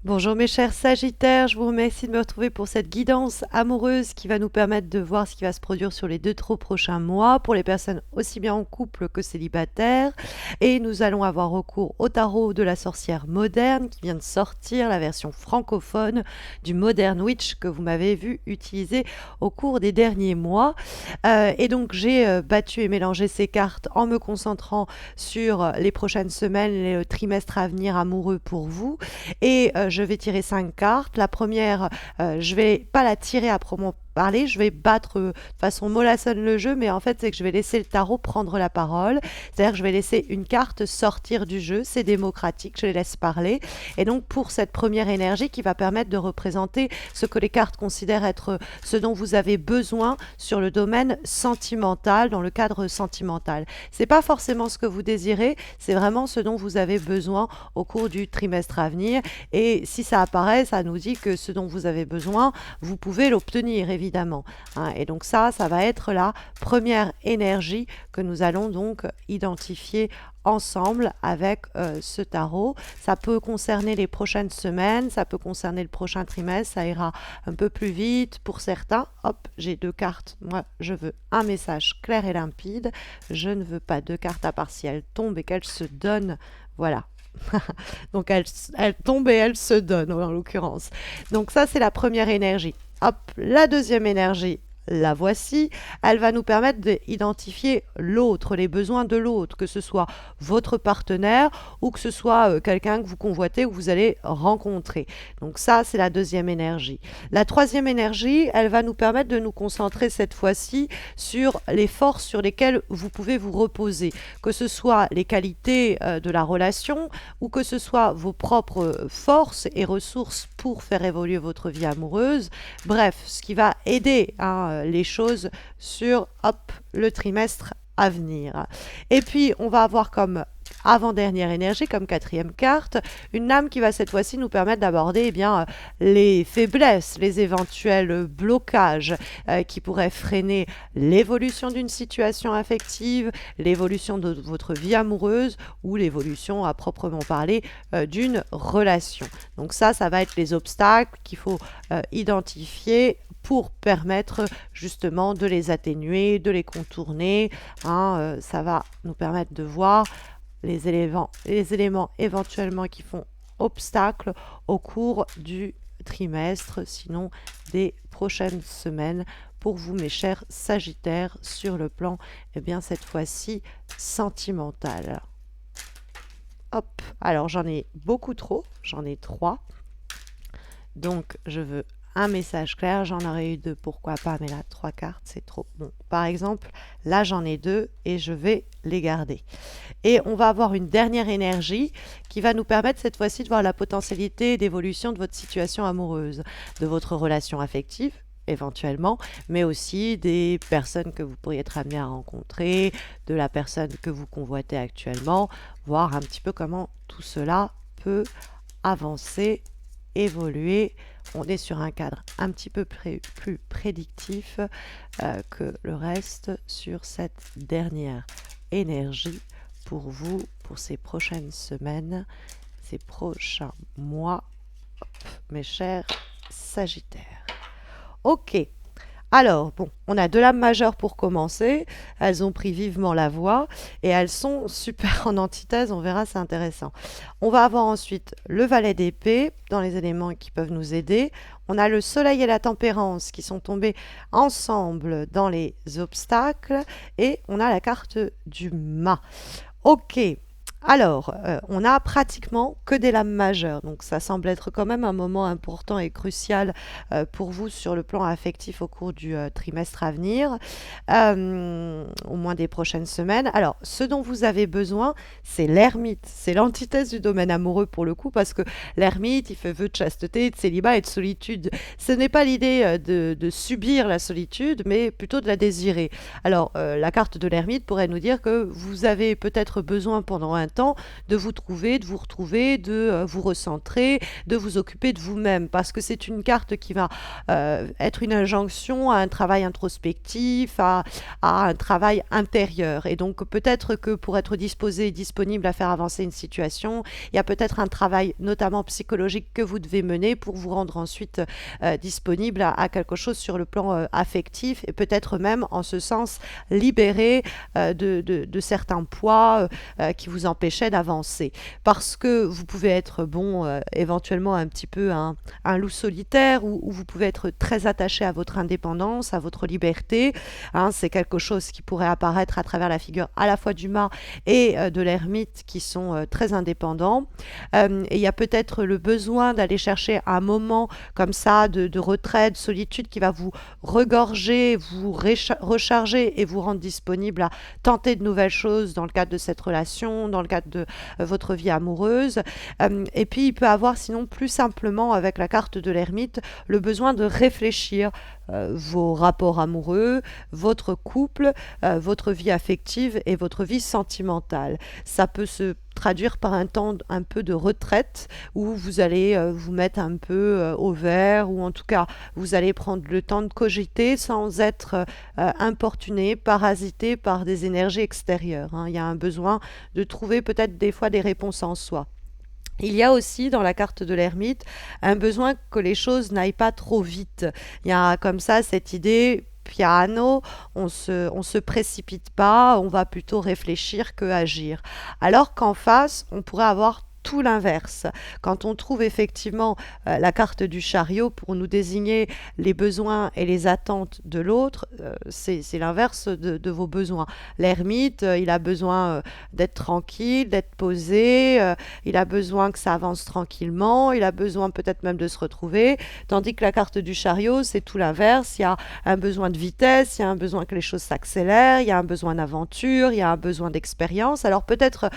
Bonjour mes chers Sagittaires, je vous remercie de me retrouver pour cette guidance amoureuse qui va nous permettre de voir ce qui va se produire sur les 2 prochains mois pour les personnes aussi bien en couple que célibataires. Et nous allons avoir recours au tarot de la sorcière moderne qui vient de sortir, la version francophone du Modern Witch que vous m'avez vu utiliser au cours des derniers mois. Et donc j'ai battu et mélangé ces cartes en me concentrant sur les prochaines semaines, les trimestres à venir amoureux pour vous. Et je vais tirer 5 cartes. La première, je vais pas la tirer à proprement parler, je vais battre de façon mollassonne le jeu, mais en fait c'est que je vais laisser le tarot prendre la parole, c'est-à-dire que je vais laisser une carte sortir du jeu, c'est démocratique, je les laisse parler, et donc pour cette première énergie qui va permettre de représenter ce que les cartes considèrent être ce dont vous avez besoin sur le domaine sentimental, dans le cadre sentimental. C'est pas forcément ce que vous désirez, c'est vraiment ce dont vous avez besoin au cours du trimestre à venir, et si ça apparaît, ça nous dit que ce dont vous avez besoin, vous pouvez l'obtenir évidemment. Hein. Et donc ça va être la première énergie que nous allons donc identifier ensemble avec ce tarot. Ça peut concerner les prochaines semaines, ça peut concerner le prochain trimestre, ça ira un peu plus vite pour certains. Hop, j'ai 2 cartes. Moi, je veux un message clair et limpide. Je ne veux pas 2 cartes à part si elles tombent et qu'elles se donnent. Voilà. Donc elle tombe et elle se donne en l'occurrence. Donc ça c'est la première énergie. Hop, la deuxième énergie, la voici. Elle va nous permettre d'identifier l'autre, les besoins de l'autre, que ce soit votre partenaire ou que ce soit quelqu'un que vous convoitez ou que vous allez rencontrer. Donc ça, c'est la deuxième énergie. La troisième énergie, elle va nous permettre de nous concentrer cette fois-ci sur les forces sur lesquelles vous pouvez vous reposer, que ce soit les qualités de la relation ou que ce soit vos propres forces et ressources pour faire évoluer votre vie amoureuse. Bref, ce qui va aider les choses sur le trimestre à venir. Et puis, on va avoir comme avant-dernière énergie, comme quatrième carte, une lame qui va cette fois-ci nous permettre d'aborder les faiblesses, les éventuels blocages qui pourraient freiner l'évolution d'une situation affective, l'évolution de votre vie amoureuse ou l'évolution à proprement parler d'une relation. Donc ça va être les obstacles qu'il faut identifier pour permettre justement de les atténuer, de les contourner. Ça va nous permettre de voir les éléments éventuellement qui font obstacle au cours du trimestre, sinon des prochaines semaines pour vous mes chers Sagittaires sur le plan, cette fois-ci sentimental. Hop, alors j'en ai beaucoup trop, j'en ai 3. Donc je veux un message clair, j'en aurais eu 2, pourquoi pas, mais là 3 cartes c'est trop. Bon, par exemple, là j'en ai 2 et je vais les garder. Et on va avoir une dernière énergie qui va nous permettre cette fois-ci de voir la potentialité d'évolution de votre situation amoureuse, de votre relation affective éventuellement, mais aussi des personnes que vous pourriez être amené à rencontrer, de la personne que vous convoitez actuellement, voir un petit peu comment tout cela peut avancer, évoluer. On est sur un cadre un petit peu plus prédictif que le reste sur cette dernière énergie pour vous, pour ces prochaines semaines, ces prochains mois, mes chers Sagittaires. Ok, alors, bon, on a 2 lames majeures pour commencer, elles ont pris vivement la voie et elles sont super en antithèse, on verra, c'est intéressant. On va avoir ensuite le valet d'épée dans les éléments qui peuvent nous aider. On a le soleil et la tempérance qui sont tombés ensemble dans les obstacles et on a la carte du mât. Ok, alors, on a pratiquement que des lames majeures, donc ça semble être quand même un moment important et crucial pour vous sur le plan affectif au cours du trimestre à venir, au moins des prochaines semaines. Alors, ce dont vous avez besoin, c'est l'ermite, c'est l'antithèse du domaine amoureux pour le coup, parce que l'ermite, il fait vœu de chasteté, de célibat et de solitude. Ce n'est pas l'idée de subir la solitude, mais plutôt de la désirer. Alors, la carte de l'ermite pourrait nous dire que vous avez peut-être besoin pendant un temps de vous trouver, de vous retrouver, de vous recentrer, de vous occuper de vous-même, parce que c'est une carte qui va être une injonction à un travail introspectif, à un travail intérieur. Et donc peut-être que pour être disposé et disponible à faire avancer une situation, il y a peut-être un travail notamment psychologique que vous devez mener pour vous rendre ensuite disponible à quelque chose sur le plan affectif, et peut-être même en ce sens libéré de certains poids qui vous empêchaient d'avancer. Parce que vous pouvez être éventuellement un petit peu un loup solitaire, ou vous pouvez être très attaché à votre indépendance, à votre liberté. Hein, c'est quelque chose qui pourrait apparaître à travers la figure à la fois du mât et de l'ermite, qui sont très indépendants. Et il y a peut-être le besoin d'aller chercher un moment comme ça de retrait, de solitude, qui va vous regorger, vous recharger et vous rendre disponible à tenter de nouvelles choses dans le cadre de cette relation, dans le cadre de votre vie amoureuse. Et puis il peut avoir sinon plus simplement, avec la carte de l'ermite, le besoin de réfléchir vos rapports amoureux, votre couple, votre vie affective et votre vie sentimentale. Ça peut se traduire par un temps un peu de retraite, où vous allez vous mettre un peu au vert, ou en tout cas vous allez prendre le temps de cogiter sans être importuné, parasité par des énergies extérieures. Hein. Il y a un besoin de trouver peut-être des fois des réponses en soi. Il y a aussi dans la carte de l'ermite un besoin que les choses n'aillent pas trop vite. Il y a comme ça cette idée piano, on se précipite pas, on va plutôt réfléchir que agir. Alors qu'en face, on pourrait avoir tout l'inverse. Quand on trouve effectivement la carte du chariot pour nous désigner les besoins et les attentes de l'autre, c'est l'inverse de vos besoins. L'ermite, il a besoin d'être tranquille, d'être posé, il a besoin que ça avance tranquillement, il a besoin peut-être même de se retrouver, tandis que la carte du chariot, c'est tout l'inverse. Il y a un besoin de vitesse, il y a un besoin que les choses s'accélèrent, il y a un besoin d'aventure, il y a un besoin d'expérience. Alors peut-être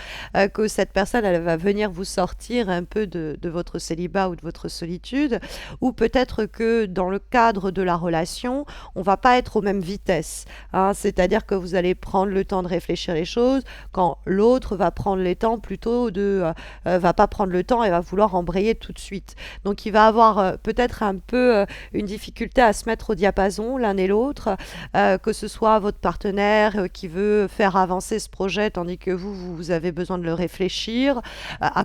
que cette personne, elle va venir vous sortir un peu de votre célibat ou de votre solitude, ou peut-être que dans le cadre de la relation, on va pas être aux mêmes vitesses. Hein, c'est-à-dire que vous allez prendre le temps de réfléchir les choses, quand l'autre va prendre le temps plutôt va pas prendre le temps et va vouloir embrayer tout de suite. Donc il va avoir peut-être un peu une difficulté à se mettre au diapason l'un et l'autre, que ce soit votre partenaire qui veut faire avancer ce projet, tandis que vous avez besoin de le réfléchir.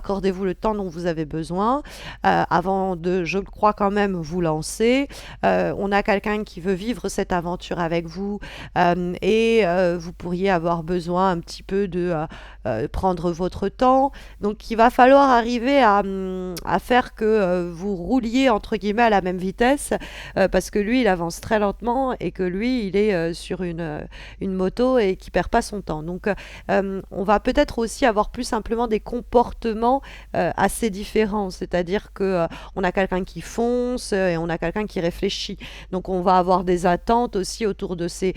Accordez-vous le temps dont vous avez besoin avant de, je crois quand même, vous lancer. On a quelqu'un qui veut vivre cette aventure avec vous, et vous pourriez avoir besoin un petit peu de prendre votre temps. Donc il va falloir arriver à faire que vous rouliez entre guillemets à la même vitesse, parce que lui il avance très lentement et que lui il est sur une moto et qui perd pas son temps. Donc on va peut-être aussi avoir plus simplement des comportements assez différents, c'est-à-dire que on a quelqu'un qui fonce et on a quelqu'un qui réfléchit. Donc on va avoir des attentes aussi autour de ces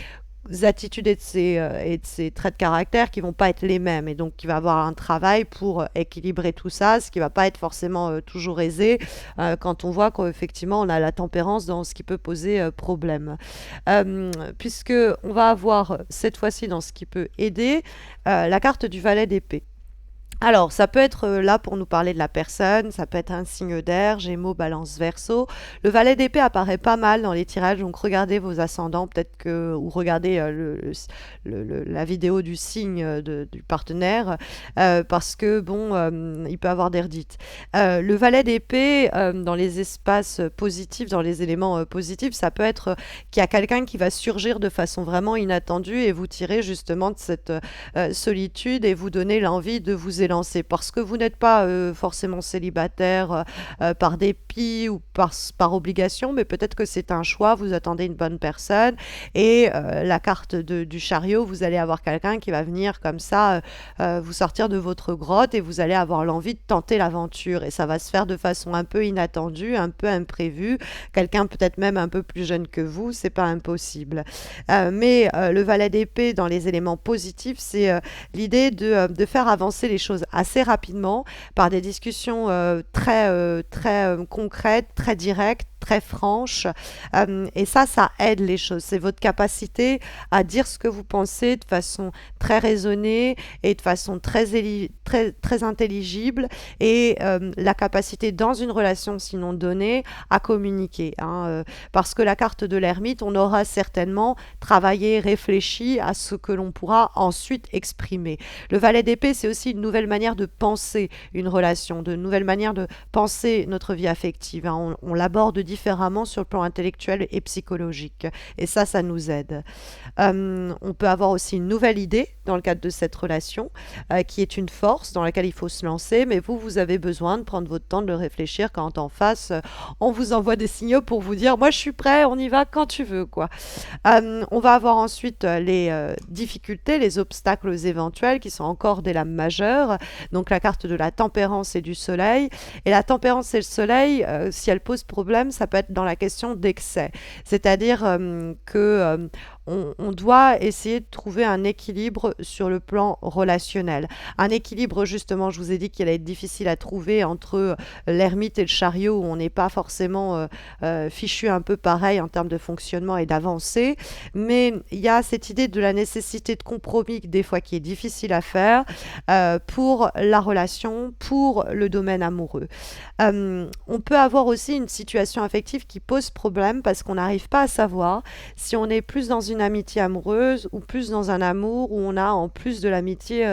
attitudes et de ses traits de caractère qui vont pas être les mêmes, et donc il va avoir un travail pour équilibrer tout ça, ce qui va pas être forcément toujours aisé quand on voit qu'effectivement on a la tempérance dans ce qui peut poser problème, puisque on va avoir cette fois-ci dans ce qui peut aider la carte du valet d'épée. Alors, ça peut être là pour nous parler de la personne, ça peut être un signe d'air, Gémeaux, Balance, Verseau. Le valet d'épée apparaît pas mal dans les tirages, donc regardez vos ascendants, peut-être que, ou regardez la vidéo du signe du partenaire, parce que il peut avoir des redites. Le valet d'épée, dans les espaces positifs, dans les éléments positifs, ça peut être qu'il y a quelqu'un qui va surgir de façon vraiment inattendue et vous tirer justement de cette solitude et vous donner l'envie de vous élancer, parce que vous n'êtes pas forcément célibataire par dépit ou par obligation, mais peut-être que c'est un choix, vous attendez une bonne personne, et la carte du chariot, vous allez avoir quelqu'un qui va venir comme ça vous sortir de votre grotte, et vous allez avoir l'envie de tenter l'aventure, et ça va se faire de façon un peu inattendue, un peu imprévue, quelqu'un peut-être même un peu plus jeune que vous, c'est pas impossible. Mais le valet d'épée dans les éléments positifs, c'est l'idée de faire avancer les choses assez rapidement par des discussions très concrètes, très directes, très franche. Et ça aide les choses. C'est votre capacité à dire ce que vous pensez de façon très raisonnée et de façon très intelligible et la capacité dans une relation sinon donnée à communiquer. Parce que la carte de l'ermite, on aura certainement travaillé, réfléchi à ce que l'on pourra ensuite exprimer. Le valet d'épée, c'est aussi une nouvelle manière de penser une relation, de nouvelles manières de penser notre vie affective. On l'aborde différemment sur le plan intellectuel et psychologique. Et ça nous aide. On peut avoir aussi une nouvelle idée dans le cadre de cette relation, qui est une force dans laquelle il faut se lancer, mais vous avez besoin de prendre votre temps de le réfléchir quand en face, on vous envoie des signaux pour vous dire « moi je suis prêt, on y va quand tu veux ». Quoi. On va avoir ensuite les difficultés, les obstacles éventuels qui sont encore des lames majeures, donc la carte de la tempérance et du soleil. Et la tempérance et le soleil, si elle pose problème, ça peut être dans la question d'excès. C'est-à-dire que on doit essayer de trouver un équilibre sur le plan relationnel. Un équilibre, justement, je vous ai dit qu'il allait être difficile à trouver entre l'ermite et le chariot, où on n'est pas forcément fichu un peu pareil en termes de fonctionnement et d'avancée. Mais il y a cette idée de la nécessité de compromis, des fois, qui est difficile à faire pour la relation, pour le domaine amoureux. On peut avoir aussi une situation affective qui pose problème parce qu'on n'arrive pas à savoir si on est plus dans une amitié amoureuse ou plus dans un amour où on a en plus de l'amitié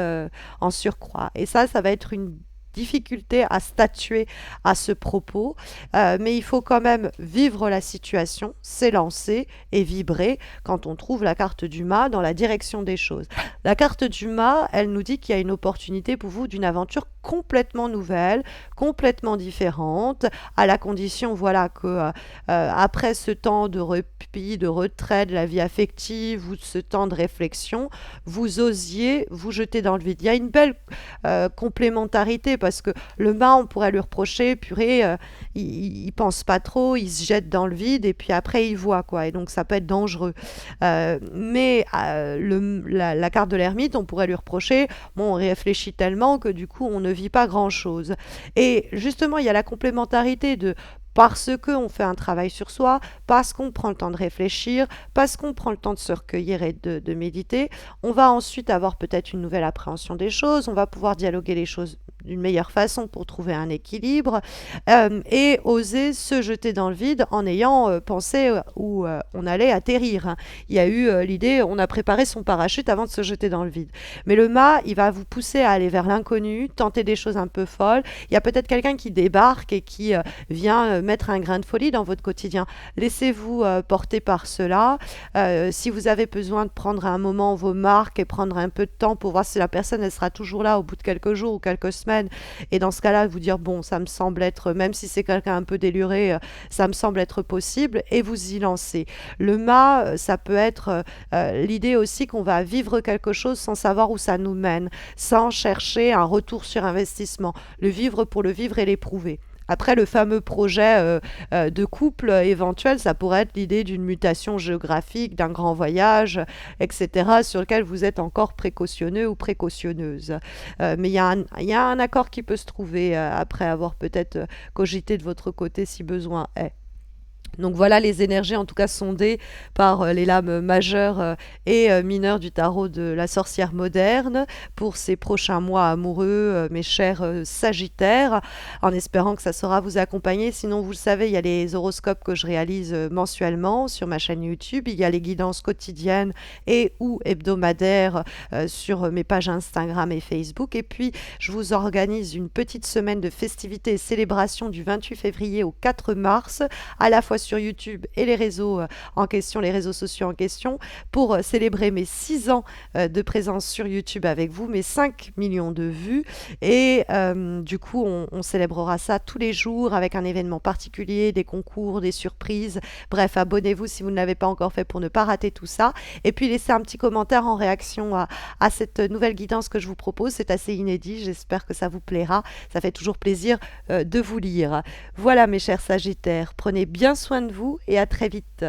en surcroît. Et ça va être une difficulté à statuer à ce propos, mais il faut quand même vivre la situation, s'élancer et vibrer quand on trouve la carte du mât dans la direction des choses. La carte du mât, elle nous dit qu'il y a une opportunité pour vous d'une aventure complètement nouvelle, complètement différente, à la condition voilà que après ce temps de répit, de retrait de la vie affective ou ce temps de réflexion, vous osiez vous jeter dans le vide. Il y a une belle complémentarité parce que le mât, on pourrait lui reprocher, purée, il pense pas trop, il se jette dans le vide et puis après il voit quoi, et donc ça peut être dangereux. Mais la carte de l'ermite, on pourrait lui reprocher, bon, on réfléchit tellement que du coup on ne vit pas grand chose. Et justement, il y a la complémentarité de parce qu'on fait un travail sur soi, parce qu'on prend le temps de réfléchir, parce qu'on prend le temps de se recueillir et de méditer, on va ensuite avoir peut-être une nouvelle appréhension des choses, on va pouvoir dialoguer les choses d'une meilleure façon pour trouver un équilibre et oser se jeter dans le vide en ayant pensé où on allait atterrir. Il y a eu l'idée, on a préparé son parachute avant de se jeter dans le vide. Mais le mât, il va vous pousser à aller vers l'inconnu, tenter des choses un peu folles. Il y a peut-être quelqu'un qui débarque et qui vient mettre un grain de folie dans votre quotidien. Laissez-vous porter par cela. Si vous avez besoin de prendre un moment vos marques et prendre un peu de temps pour voir si la personne elle sera toujours là au bout de quelques jours ou quelques semaines, et dans ce cas-là vous dire bon, ça me semble être, même si c'est quelqu'un un peu déluré, ça me semble être possible, et vous y lancer. Le mât, ça peut être l'idée aussi qu'on va vivre quelque chose sans savoir où ça nous mène, sans chercher un retour sur investissement, le vivre pour le vivre et l'éprouver. Après, le fameux projet de couple éventuel, ça pourrait être l'idée d'une mutation géographique, d'un grand voyage, etc., sur lequel vous êtes encore précautionneux ou précautionneuse. Mais il y a un accord qui peut se trouver après avoir peut-être cogité de votre côté si besoin est. Donc voilà les énergies en tout cas sondées par les lames majeures et mineures du tarot de la sorcière moderne pour ces prochains mois amoureux, mes chers Sagittaires, en espérant que ça saura vous accompagner. Sinon, vous le savez, il y a les horoscopes que je réalise mensuellement sur ma chaîne YouTube, il y a les guidances quotidiennes et ou hebdomadaires sur mes pages Instagram et Facebook, et puis je vous organise une petite semaine de festivités et célébrations du 28 février au 4 mars, à la fois sur YouTube et les réseaux en question, les réseaux sociaux en question, pour célébrer mes 6 ans de présence sur YouTube avec vous, mes 5 millions de vues, et du coup on célébrera ça tous les jours avec un événement particulier, des concours, des surprises. Bref, abonnez-vous si vous ne l'avez pas encore fait pour ne pas rater tout ça, et puis laissez un petit commentaire en réaction à cette nouvelle guidance que je vous propose. C'est assez inédit, j'espère que ça vous plaira, ça fait toujours plaisir de vous lire. Voilà mes chers Sagittaires, prenez bien soin de vous et à très vite.